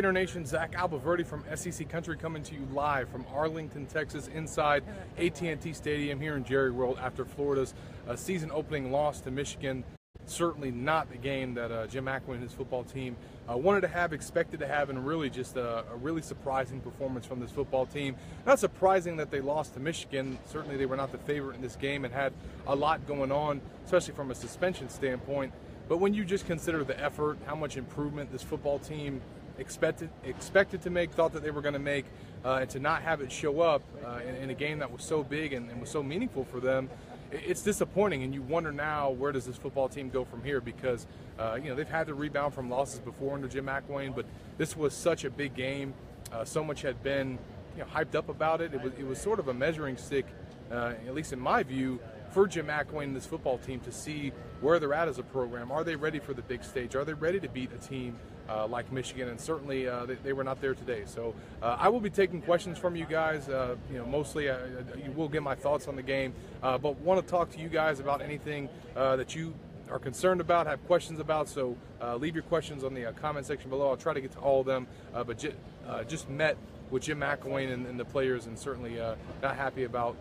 Gator Nation, Zach Abolverdi from SEC Country coming to you live from Arlington, Texas, inside AT&T Stadium here in Jerry World after Florida's season-opening loss to Michigan. Certainly not the game that Jim McElwain and his football team wanted to have, expected to have, and really just a really surprising performance from this football team. Not surprising that they lost to Michigan. Certainly they were not the favorite in this game and had a lot going on, especially from a suspension standpoint. But when you just consider the effort, how much improvement this football team expected to make, thought that they were going to make, and to not have it show up in a game that was so big and was so meaningful for them, it's disappointing. And you wonder now, where does this football team go from here? Because they've had to rebound from losses before under Jim McElwain, but this was such a big game. So much had been hyped up about it. It was sort of a measuring stick, at least in my view, for Jim McElwain and this football team to see where they're at as a program. Are they ready for the big stage? Are they ready to beat a team like Michigan? And certainly they were not there today. So I will be taking questions from you guys. Mostly you will get my thoughts on the game, but want to talk to you guys about anything that you are concerned about, have questions about. So leave your questions on the comment section below. I'll try to get to all of them. But just met with Jim McElwain and the players, and certainly not happy about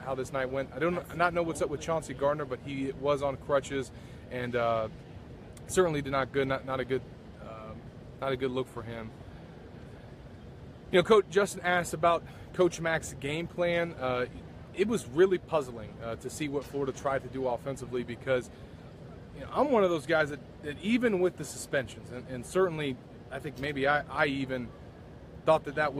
how this night went. I do not know what's up with Chauncey Gardner, but he was on crutches, and certainly did not a good look for him. Coach Justin asked about Coach Macks' game plan. It was really puzzling to see what Florida tried to do offensively, because I'm one of those guys that even with the suspensions, and certainly I think maybe I even thought that it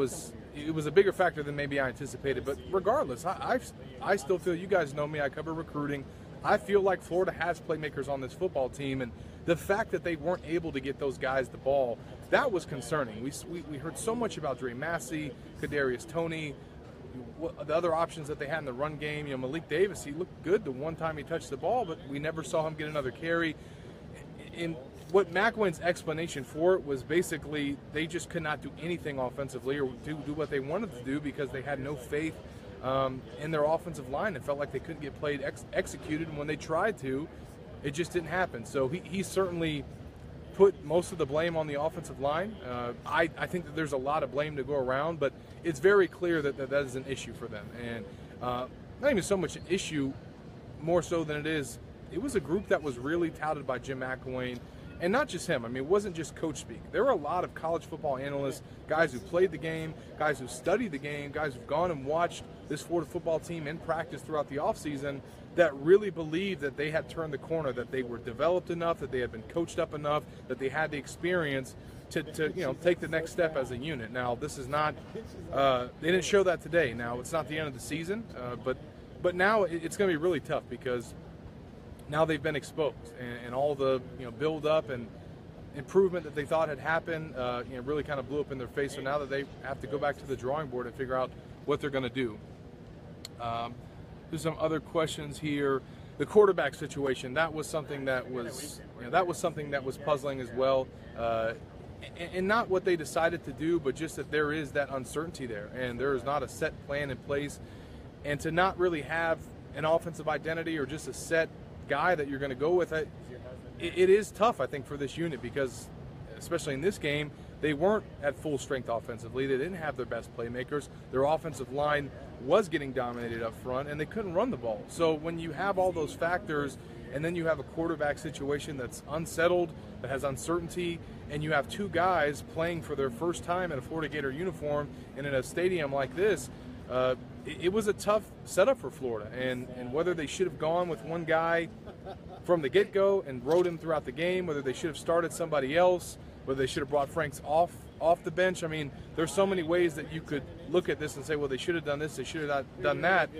was a bigger factor than maybe I anticipated. But regardless, I still feel, you guys know me, I cover recruiting. I feel like Florida has playmakers on this football team, and the fact that they weren't able to get those guys the ball, that was concerning. We heard so much about Dre Massey, Kadarius Toney, the other options that they had in the run game. Malik Davis, he looked good the one time he touched the ball, but we never saw him get another carry. And what McElwain's explanation for it was basically they just could not do anything offensively or do what they wanted to do because they had no faith in their offensive line. It felt like they couldn't get played executed, and when they tried to, it just didn't happen. So he certainly put most of the blame on the offensive line. I think that there's a lot of blame to go around, but it's very clear that that is an issue for them. And not even so much an issue, more so than it was a group that was really touted by Jim McElwain. And not just him. I mean, it wasn't just coach speak. There were a lot of college football analysts, guys who played the game, guys who studied the game, guys who've gone and watched this Florida football team in practice throughout the offseason, that really believed that they had turned the corner, that they were developed enough, that they had been coached up enough, that they had the experience to take the next step as a unit. Now, this is not they didn't show that today. Now, it's not the end of the season, but now it's going to be really tough, because now they've been exposed, and all the build up and improvement that they thought had happened really kind of blew up in their face. So now that they have to go back to the drawing board and figure out what they're going to do. There's some other questions here. The quarterback situation, that was something that was puzzling as well, and not what they decided to do, but just that there is that uncertainty there, and there is not a set plan in place, and to not really have an offensive identity or just a set guy that you're going to go with, it is tough, I think, for this unit, because especially in this game, they weren't at full strength offensively. They didn't have their best playmakers. Their offensive line was getting dominated up front, and they couldn't run the ball. So when you have all those factors, and then you have a quarterback situation that's unsettled, that has uncertainty, and you have two guys playing for their first time in a Florida Gator uniform and in a stadium like this, it was a tough setup for Florida, and whether they should have gone with one guy from the get-go and rode him throughout the game, whether they should have started somebody else, whether they should have brought Franks off the bench. I mean, there's so many ways that you could look at this and say, well, they should have done this, they should have done that.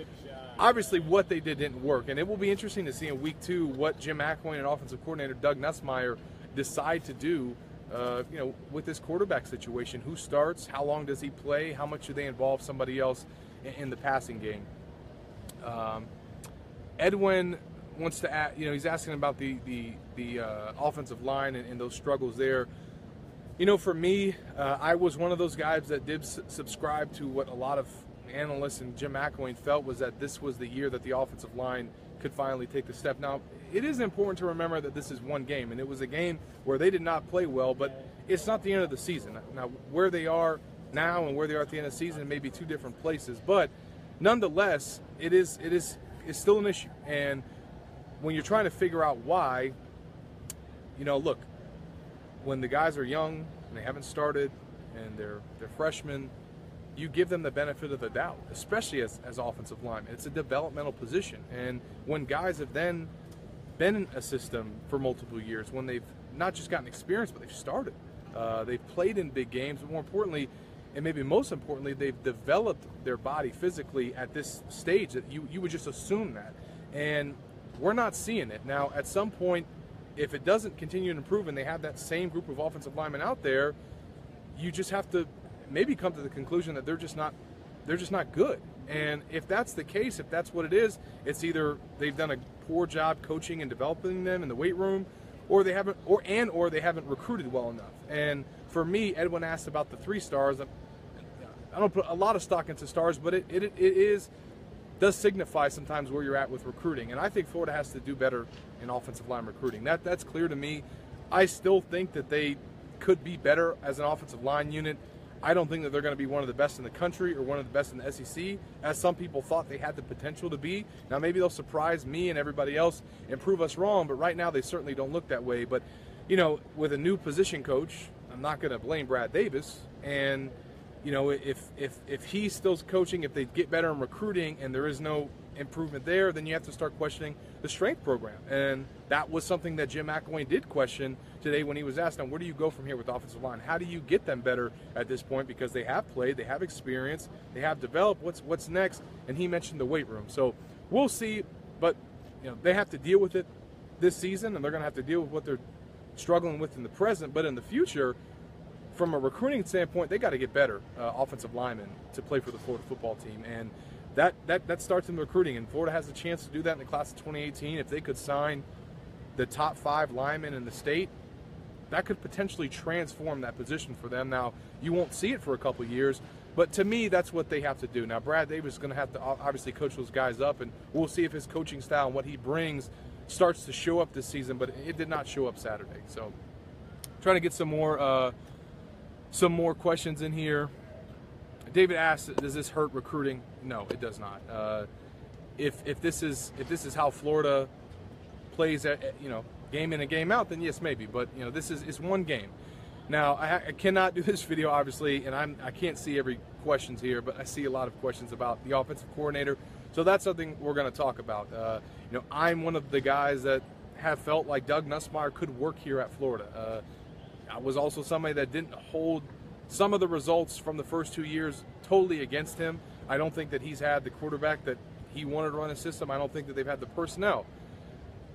Obviously, what they did didn't work, and it will be interesting to see in week 2 what Jim McElwain and offensive coordinator Doug Nussmeier decide to do with this quarterback situation. Who starts? How long does he play? How much do they involve somebody else in the passing game? Edwin wants to add, he's asking about the offensive line and those struggles there. For me, I was one of those guys that did subscribe to what a lot of analysts and Jim McElwain felt was that this was the year that the offensive line could finally take the step. Now, it is important to remember that this is one game, and it was a game where they did not play well, but it's not the end of the season. Now, where they are now and where they are at the end of the season may be two different places, but nonetheless, it's still an issue. And when you're trying to figure out why, look, when the guys are young and they haven't started and they're freshmen, you give them the benefit of the doubt, especially as offensive linemen. It's a developmental position. And when guys have then been in a system for multiple years, when they've not just gotten experience, but they've started, they've played in big games, but more importantly, and maybe most importantly, they've developed their body physically at this stage that you would just assume that. And we're not seeing it. Now, at some point, if it doesn't continue to improve and they have that same group of offensive linemen out there, you just have to maybe come to the conclusion that they're just not good. And if that's the case, if that's what it is, it's either they've done a poor job coaching and developing them in the weight room, or they haven't, or they haven't recruited well enough. And for me, Edwin asked about the 3 stars. I don't put a lot of stock into stars, but it does signify sometimes where you're at with recruiting. And I think Florida has to do better in offensive line recruiting. That's clear to me. I still think that they could be better as an offensive line unit. I don't think that they're going to be one of the best in the country or one of the best in the SEC, as some people thought they had the potential to be. Now, maybe they'll surprise me and everybody else and prove us wrong, but right now they certainly don't look that way. But, with a new position coach, I'm not going to blame Brad Davis. And, if he's still coaching, if they get better in recruiting and there is no improvement there, then you have to start questioning the strength program. And that was something that Jim McElwain did question today when he was asked, where do you go from here with the offensive line? How do you get them better at this point? Because they have played, they have experience, they have developed. What's next? And he mentioned the weight room. So we'll see, but they have to deal with it this season, and they're going to have to deal with what they're struggling with in the present. But in the future, from a recruiting standpoint, they got to get better offensive linemen to play for the Florida football team. And that starts in recruiting, and Florida has a chance to do that in the class of 2018. If they could sign the top 5 linemen in the state, that could potentially transform that position for them. Now, you won't see it for a couple years, but to me, that's what they have to do. Now, Brad Davis is going to have to obviously coach those guys up, and we'll see if his coaching style and what he brings starts to show up this season, but it did not show up Saturday. So trying to get some more questions in here. David asked, does this hurt recruiting? No, it does not. If this is how Florida plays, game in and game out, then yes, maybe. But it's one game. Now I cannot do this video obviously, and I can't see every questions here, but I see a lot of questions about the offensive coordinator. So that's something we're going to talk about. I'm one of the guys that have felt like Doug Nussmeier could work here at Florida. I was also somebody that didn't hold some of the results from the first 2 years totally against him. I don't think that he's had the quarterback that he wanted to run a system. I don't think that they've had the personnel.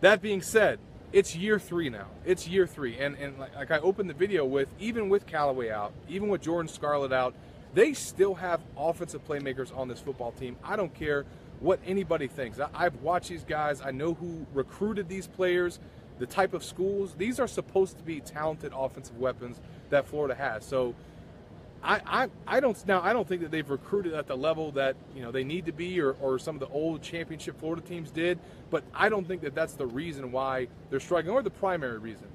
That being said, it's year 3 now. It's year 3. And like I opened the video with, even with Callaway out, even with Jordan Scarlett out, they still have offensive playmakers on this football team. I don't care what anybody thinks. I've watched these guys. I know who recruited these players, the type of schools. These are supposed to be talented offensive weapons that Florida has. So I don't think that they've recruited at the level that they need to be, or some of the old championship Florida teams did. But I don't think that that's the reason why they're struggling, or the primary reason.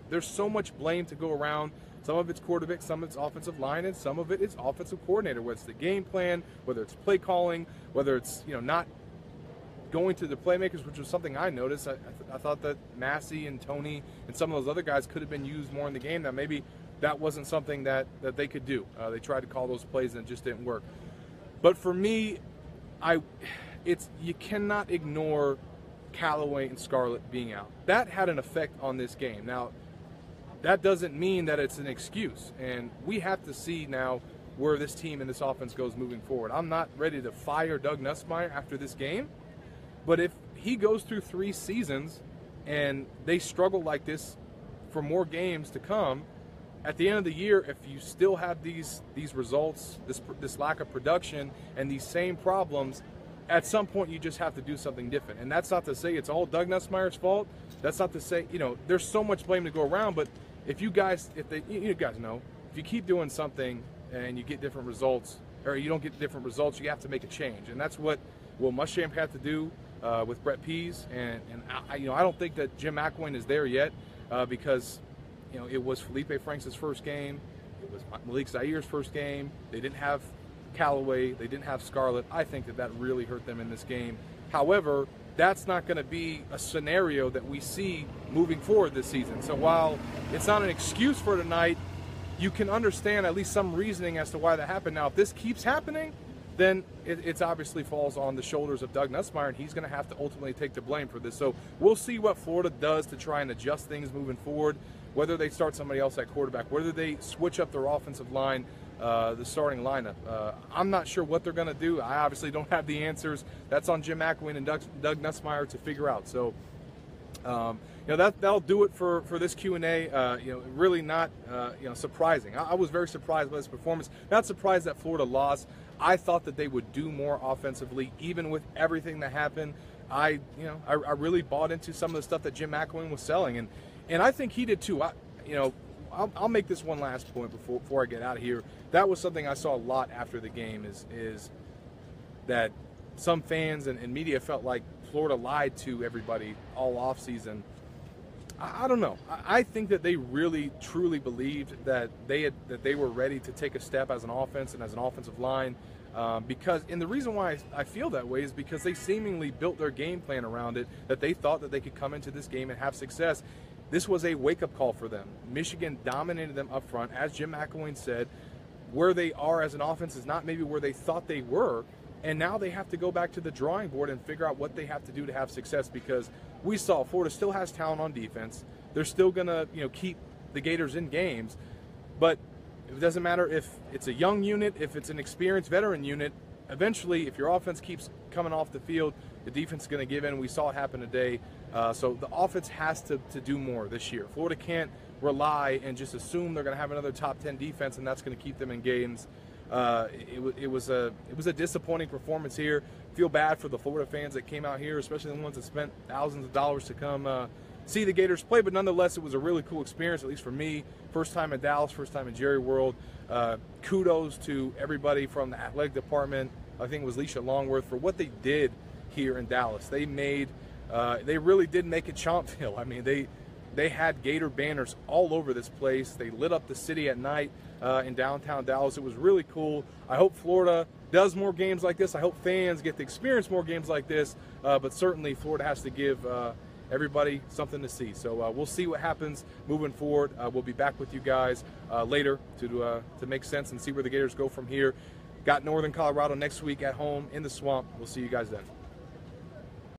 There's so much blame to go around. Some of it's quarterback, some of it's offensive line, and some of it is offensive coordinator. Whether it's the game plan, whether it's play calling, whether it's not going to the playmakers, which was something I noticed. I thought that Massey and Tony and some of those other guys could have been used more in the game. That maybe that wasn't something that they could do. They tried to call those plays and it just didn't work. But for me, you cannot ignore Callaway and Scarlett being out. That had an effect on this game. Now, that doesn't mean that it's an excuse, and we have to see now where this team and this offense goes moving forward. I'm not ready to fire Doug Nussmeier after this game, but if he goes through 3 seasons and they struggle like this for more games to come, at the end of the year, if you still have these results, this lack of production, and these same problems, at some point you just have to do something different. And that's not to say it's all Doug Nussmeier's fault. That's not to say, there's so much blame to go around, but if you guys know, if you keep doing something and you get different results, or you don't get different results, you have to make a change. And that's what Will Muschamp had to do with Brett Pease. And I don't think that Jim McElwain is there yet, because it was Felipe Franks' first game. It was Malik Zaire's first game. They didn't have Callaway. They didn't have Scarlett. I think that really hurt them in this game. However, that's not going to be a scenario that we see moving forward this season. So while it's not an excuse for tonight, you can understand at least some reasoning as to why that happened. Now, if this keeps happening, then it obviously falls on the shoulders of Doug Nussmeier, and he's going to have to ultimately take the blame for this. So we'll see what Florida does to try and adjust things moving forward, whether they start somebody else at quarterback, whether they switch up their offensive line, the starting lineup. I'm not sure what they're going to do. I obviously don't have the answers. That's on Jim McElwain and Doug Nussmeier to figure out. So, that'll do it for this Q&A. Really not surprising. I was very surprised by this performance. Not surprised that Florida lost. I thought that they would do more offensively, even with everything that happened. I really bought into some of the stuff that Jim McElwain was selling, and I think he did too. I'll make this one last point before I get out of here. That was something I saw a lot after the game is that some fans and media felt like Florida lied to everybody all offseason. I don't know. I think that they really truly believed that they were ready to take a step as an offense and as an offensive line. And the reason why I feel that way is because they seemingly built their game plan around it, that they thought that they could come into this game and have success. This was a wake-up call for them. Michigan dominated them up front. As Jim McElwain said, where they are as an offense is not maybe where they thought they were, and now they have to go back to the drawing board and figure out what they have to do to have success, because we saw Florida still has talent on defense. They're still going to keep the Gators in games, but it doesn't matter if it's a young unit, if it's an experienced veteran unit. Eventually, if your offense keeps coming off the field, the defense is going to give in. We saw it happen today. So the offense has to do more this year. Florida can't rely and just assume they're going to have another top 10 defense and that's going to keep them in games. It was a disappointing performance here. Feel bad for the Florida fans that came out here, especially the ones that spent thousands of dollars to come see the Gators play. But nonetheless, it was a really cool experience, at least for me. First time in Dallas, first time in Jerry World. Kudos to everybody from the athletic department. I think it was Leisha Longworth for what they did here in Dallas. They really did make it Chompville. I mean, they had Gator banners all over this place. They lit up the city at night in downtown Dallas. It was really cool. I hope Florida does more games like this. I hope fans get to experience more games like this. But certainly Florida has to give everybody something to see. So we'll see what happens moving forward. We'll be back with you guys later to make sense and see where the Gators go from here. Got Northern Colorado next week at home in the Swamp. We'll see you guys then.